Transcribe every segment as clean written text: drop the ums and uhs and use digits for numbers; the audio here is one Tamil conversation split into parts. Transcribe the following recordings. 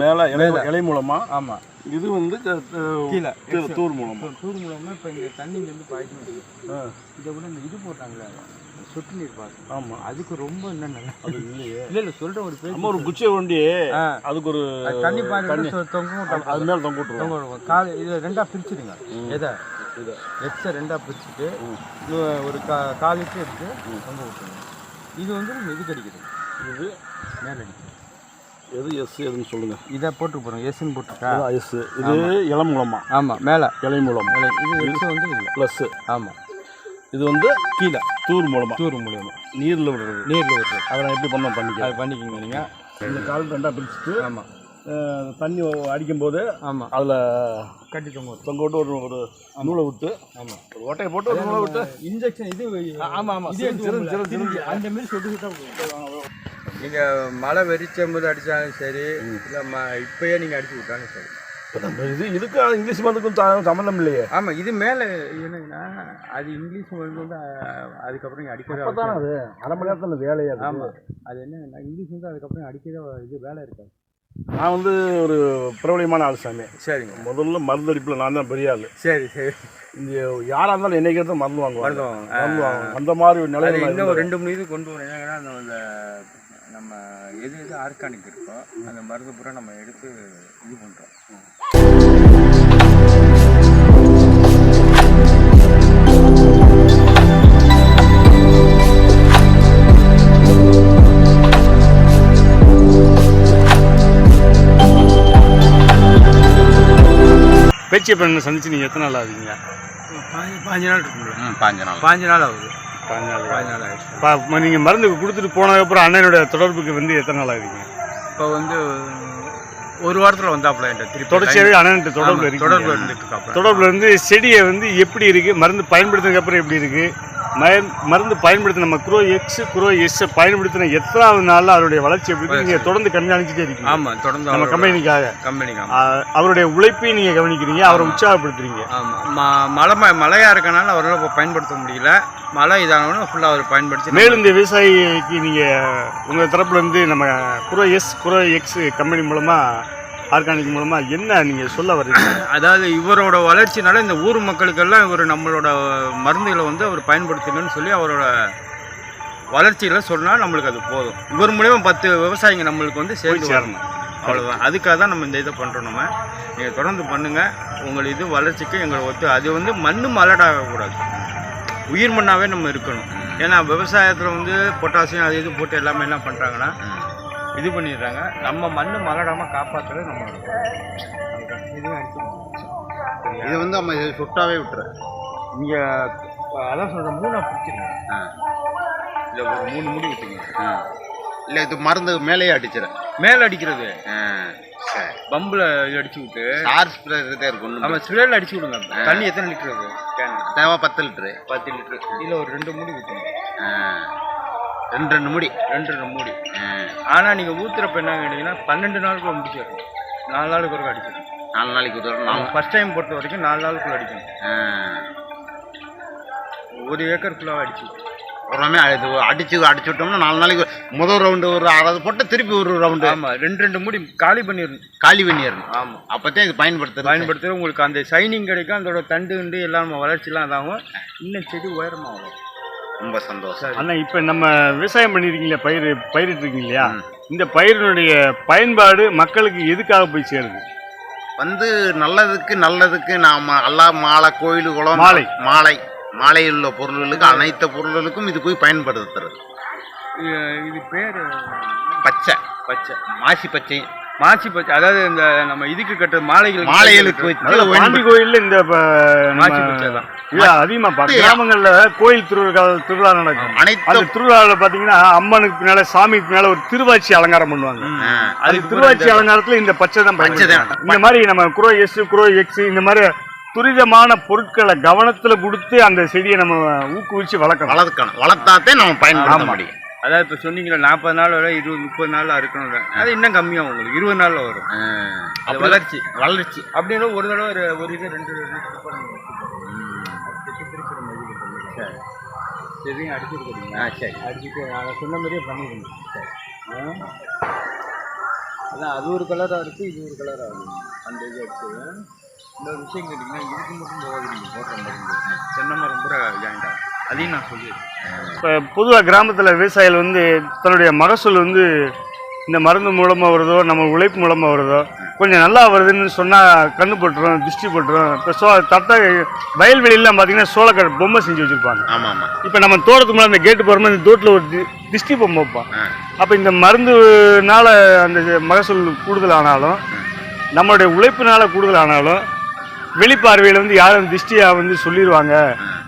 மேலே இலை மூலமா. ஆமாம். இது வந்து கீழே தூர் மூலமா. தூர் மூலமாக இப்போ இங்கே தண்ணியிலேருந்து பாய்ச்சி இதை விட இந்த இது போட்டாங்களே சொட்டு நீர் பாசனம். ஆமாம், அதுக்கு ரொம்ப என்னென்ன அது இல்லையே. இல்லை சொல்கிற ஒரு பேர் ஒரு குச்சியை ஒண்டி அதுக்கு ஒரு தண்ணி பாய்ச்சி தொங்க அது மேலே தொங்க விட்டுருவோம். கால் இதை ரெண்டாக பிரிச்சுடுங்க. இதை எக்ஸை ரெண்டாக பிரிச்சுட்டு ஒரு 1/4 லிட்டர் எடுத்து தொங்க விட்டுருங்க. இது வந்து நம்ம இது கிடைக்குது. இது மேலே அடிக்குது. எது எஸ் எதுன்னு சொல்லுங்கள். இதை போட்டு போகிறோம். எஸ்ன்னு போட்டுருக்கா. எஸ் இது இலை மூலமா. ஆமாம், மேலே இலை மூலம். இது எக்ஸ் வந்து இல்லை ப்ளஸ்ஸு. ஆமாம், இது வந்து கீழே தூர் மூலமா. தூர் மூலமா நீரில் விடுறது. நீரில் விடுறது. அதை நான் எப்படி பண்ணிக்க அது பண்ணிக்கிங்க நீங்கள். இந்த கால் ரெண்டாக பிரிச்சுட்டு. ஆமாம், தண்ணி அடிக்கும்போது. ஆமாம், அதில் கட்டி தொங்க விட்டு ஒரு நூலை விட்டு. ஆமாம், ஒரு ஓட்டையை போட்டு ஒரு நூலை விட்டு இன்ஜெக்ஷன் இது. ஆமாம், இது அந்த மாரி சொட்டு நீங்கள் மழை வெறிச்சம்போது அடித்தாலும் சரி, இல்லை இப்போயே நீங்கள் அடிச்சு விட்டாலும் சரி. இதுக்கு இங்கிலீஷ் மருந்துக்கும் சம்மந்தம் இல்லையே. ஆமாம், இது மேலே என்னங்கன்னா அது இங்கிலீஷ் மருந்து வந்து அதுக்கப்புறம் நீங்கள் அடிக்கிறது அது அரை மணி நேரத்தில் வேலையா. ஆமாம், அது என்ன இங்கிலீஷ் வந்து அதுக்கப்புறம் அடிக்கிற இது வேலை இருக்காது. நான் வந்து ஒரு பிரபலியமான ஆள் சாமி. சரிங்க. முதல்ல மருந்து அடிப்பில் நான் தான் பெரிய ஆள். சரி சரி. இந்த யாராக இருந்தாலும் என்னைக்கு எடுத்து மருந்து வாங்குவாங்க. அந்த மாதிரி ஒரு நிலையில் இன்னும் ஒரு 2 3 இது கொண்டு வரேன். என்னங்கன்னா அந்த நம்ம எது ஆர்கானிக் இருக்கோ அந்த மருந்து பூரா நம்ம எடுத்து இது பண்ணுறோம். பேச்சியப்பன் சந்திச்சு நீங்கள் எத்தனை நாள் ஆகுதுங்க? 5 நாள் இருக்குங்களா? 5 நாள் ஆகுது. 5 நாள் ஆகிடுச்சு. நீங்கள் மருந்து கொடுத்துட்டு போனதுக்கப்புறம் அண்ணனுடைய தொடர்புக்கு வந்து எத்தனை நாள் ஆகுதுங்க? இப்போ வந்து 1 வாரத்தில் வந்தாப்புல திருப்பி தொடர்ச்சியாகவே அண்ணன்ட்டு தொடர்பில் இருந்து செடியை வந்து எப்படி இருக்குது, மருந்து பயன்படுத்தினதுக்கு அப்புறம் எப்படி இருக்குது, மருந்து பயன்படுத்தின நம்ம குரோ எஸ் பயன்படுத்தின எத்தனாவது நாளில் அவருடைய வளர்ச்சி எப்படி நீங்கள் தொடர்ந்து கண்காணிச்சுட்டே இருக்கீங்க. ஆமாம், தொடர்ந்து நம்ம கம்பெனிக்காக அவருடைய உழைப்பையும் நீங்கள் கவனிக்கிறீங்க, அவரை உற்சாகப்படுத்துறீங்க. ஆமாம், மழையாக இருக்கனால அவரால் இப்போ பயன்படுத்த முடியல. மழை இதானவொன்னே ஃபுல்லாக அவர் பயன்படுத்தி. மேலும் இந்த விவசாயிக்கு நீங்கள் உங்கள் தரப்புலேருந்து நம்ம குரோ எக்ஸ் கம்பெனி மூலமாக ஆர்கானிக் மூலமாக என்ன நீங்கள் சொல்ல வர்றீங்க? அதாவது இவரோட வளர்ச்சினால இந்த ஊர் மக்களுக்கெல்லாம் இவர் நம்மளோட மருந்துகளை வந்து அவர் பயன்படுத்தணும்னு சொல்லி அவரோட வளர்ச்சிகளை சொன்னால் நம்மளுக்கு அது போதும். இவர் மூலமா 10 விவசாயிங்க நம்மளுக்கு வந்து சேர்ந்து வரணும். அவ்வளோதான். அதுக்காக தான் நம்ம இந்த இதை பண்ணுறோம். நம்ம நீங்கள் தொடர்ந்து பண்ணுங்கள். உங்கள் இது வளர்ச்சிக்கு எங்களை அது வந்து மலடாகக்கூடாது, உயிர் மண்ணாகவே நம்ம இருக்கணும். ஏன்னா விவசாயத்தில் வந்து பொட்டாசியம் அது இது போட்டு எல்லாமே என்ன பண்ணுறாங்கன்னா இது பண்ணிடுறாங்க. நம்ம மலடாமல் காப்பாற்றுறது நம்ம இது வந்து நம்ம சுட்டாவே விட்டுறேன். இங்கே அதான் சொல்கிறேன், 3 பிடிச்சிருங்க. இல்லை ஒரு 3 முடி விட்டுங்க. இல்லை இது மருந்து மேலேயே அடிச்சிடறேன். மேலே அடிக்கிறது சரி, பம்பில் இது அடிச்சு விட்டு ஸ்டார் ஸ்ப்ரே இருக்கும். நம்ம ஸ்ப்ரேயில் அடிச்சு விடுங்க. தண்ணி எத்தனை லிட்டரு அது? தேவை 10 லிட்டரு. 10 லிட்டரு. இல்லை ஒரு 2 முடி விட்டுங்க. 2 முடி. 2 முடி. ஆனால் நீங்கள் ஊற்றுறப்ப என்ன கேட்டிங்கன்னா 12 நாளுக்குள்ள முடிச்சிடணும். 4 நாளுக்கு ஒருக்க அடிக்கணும். 4 நாளைக்கு ஒரு நாங்கள் ஃபஸ்ட் டைம் பொறுத்த வரைக்கும் 4 நாளுக்குள்ள அடிக்கணும். 1 ஏக்கர் ஃபுல்லாக அடிச்சு உடனே அடிச்சு விட்டோம்னா 4 நாளைக்கு முதல் ரவுண்டு ஒரு 6 போட்டு திருப்பி ஒரு ரவுண்டு. ஆமாம், 2 முடி காலி பண்ணிடணும். ஆமாம், அப்போதே இது பயன்படுத்துறது உங்களுக்கு அந்த ஷைனிங் கிடைக்கும். அதோட தண்டு எல்லாம் நம்ம வளர்ச்சிலாம் அதாகும். இன்னும் செடி உயரமாகும். ரொம்ப சந்தோஷம். ஆனால் இப்போ நம்ம விவசாயம் பண்ணியிருக்கீங்களா, பயிரிட்டுருக்கீங்க இல்லையா, இந்த பயிரினுடைய பயன்பாடு மக்களுக்கு எதுக்காக போய் சேருது? வந்து நல்லதுக்கு நாம் எல்லாம் மாலை, கோயில், குளம், மாலையில் உள்ள பொருள்களுக்கு அனைத்து பொருள்களுக்கும் இது போய் பயன்படுத்துறது. இது பேர் பச்சை மாசி பச்சை. அதாவது இந்த நம்ம இதுக்கு கட்டுற மாலைகளுக்கு பாண்டி கோயில்ல இந்த மாசி பச்சை தான் அதிகமா கிராமங்கள்ல கோயில் திருவிழா நடக்கும். அந்த திருவிழாவில் பாத்தீங்கன்னா அம்மனுக்கு பின்னால சாமிக்கு பின்னால ஒரு திருவாச்சி அலங்காரம் பண்ணுவாங்க. அது திருவாச்சி அலங்காரத்துல இந்த பச்சை தான் பயன்படுத்துறாங்க. இந்த மாதிரி நம்ம குரோ எக்ஸ் இந்த மாதிரி துரிதமான பொருட்களை கவனத்துல கொடுத்து அந்த செடியை நம்ம ஊக்குவிச்சு வளர்த்தாத்தே நம்ம பயன்படுத்த முடியும். அதாவது இப்போ சொன்னீங்களா 40 நாள் வரை 20-30 நாள் இருக்கணும். அது இன்னும் கம்மியாக உங்களுக்கு 20 நாளில் வரும். அது வளர்ச்சி அப்படின்னு ஒரு தடவை ஒரு இது 2 சரிங்க அடிச்சுருக்கீங்க. சரி, அடிச்சுட்டு நான் சொன்ன மாதிரியே பண்ணிடுங்க. சரி. அதான் அது ஒரு கலராக இருக்குது, இது ஒரு கலராக இருக்குது. அந்த இது எடுத்து இன்னொரு விஷயம் கேட்டிங்கன்னா இதுக்கு மட்டும் போகாது, நீங்கள் போடுற மருந்து தென்னை மரம் பூரா ஜாயிண்ட் ஆகும். அதையும் நான் சொல்லிடுறேன். இப்போ பொதுவாக கிராமத்தில் விவசாயிகள் வந்து தன்னுடைய மகசூல் வந்து இந்த மருந்து மூலமாக வருதோ நம்ம உழைப்பு மூலமாக வருதோ கொஞ்சம் நல்லா வருதுன்னு சொன்னால் கண்ணு போட்டுரும், திருஷ்டி போட்டுரும். இப்போ தட்டை வயல்வெளியெல்லாம் பார்த்தீங்கன்னா சோளக்கடை பொம்மை செஞ்சு வச்சுருப்பாங்க. ஆமாம் ஆமாம். இப்போ நம்ம தோட்டத்துக்கு மேலே அந்த கேட்டு போகிற மாதிரி இந்த தோட்டில் ஒரு திருஷ்டி பொம்மை வைப்பான். அப்போ இந்த மருந்துனால அந்த மகசூல் கூடுதலானாலும் நம்மளுடைய உழைப்புனால கூடுதலானாலும் வெளிப்பார்வையில் வந்து யாரும் திருஷ்டியாக வந்து சொல்லிடுவாங்க,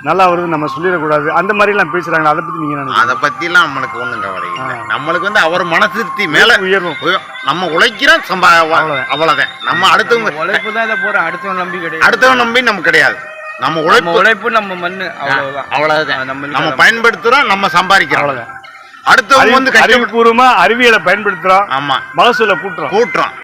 நல்லா வருது நம்ம சொல்லிடக்கூடாது, அந்த மாதிரிலாம் பேசுகிறாங்க. அதை பற்றி நீங்கள் நினைக்கிறீங்க? அதை பற்றிலாம் நம்மளுக்கு ஒன்றும் கவலை இல்லை. நம்மளுக்கு வந்து அவர் மன திருப்தி மேலே உயர்வும், நம்ம உழைக்கிறோம் அவ்வளோதான். நம்ம அடுத்தவங்க உழைப்பு தான் இதை போகிறோம், அடுத்தவன் நம்பி கிடையாது. அடுத்தவன் நம்பி நமக்கு கிடையாது. நம்ம உழைப்பு நம்ம மண்ணு அவ்வளோதான். நம்ம பயன்படுத்துகிறோம், நம்ம சம்பாதிக்கிறோம், அவ்வளோதான். அடுத்தவங்க வந்து அறிவுபூர்வமாக அறிவியலை பயன்படுத்துகிறோம், ஆமாம், மகசூலை கூட்டுறோம்.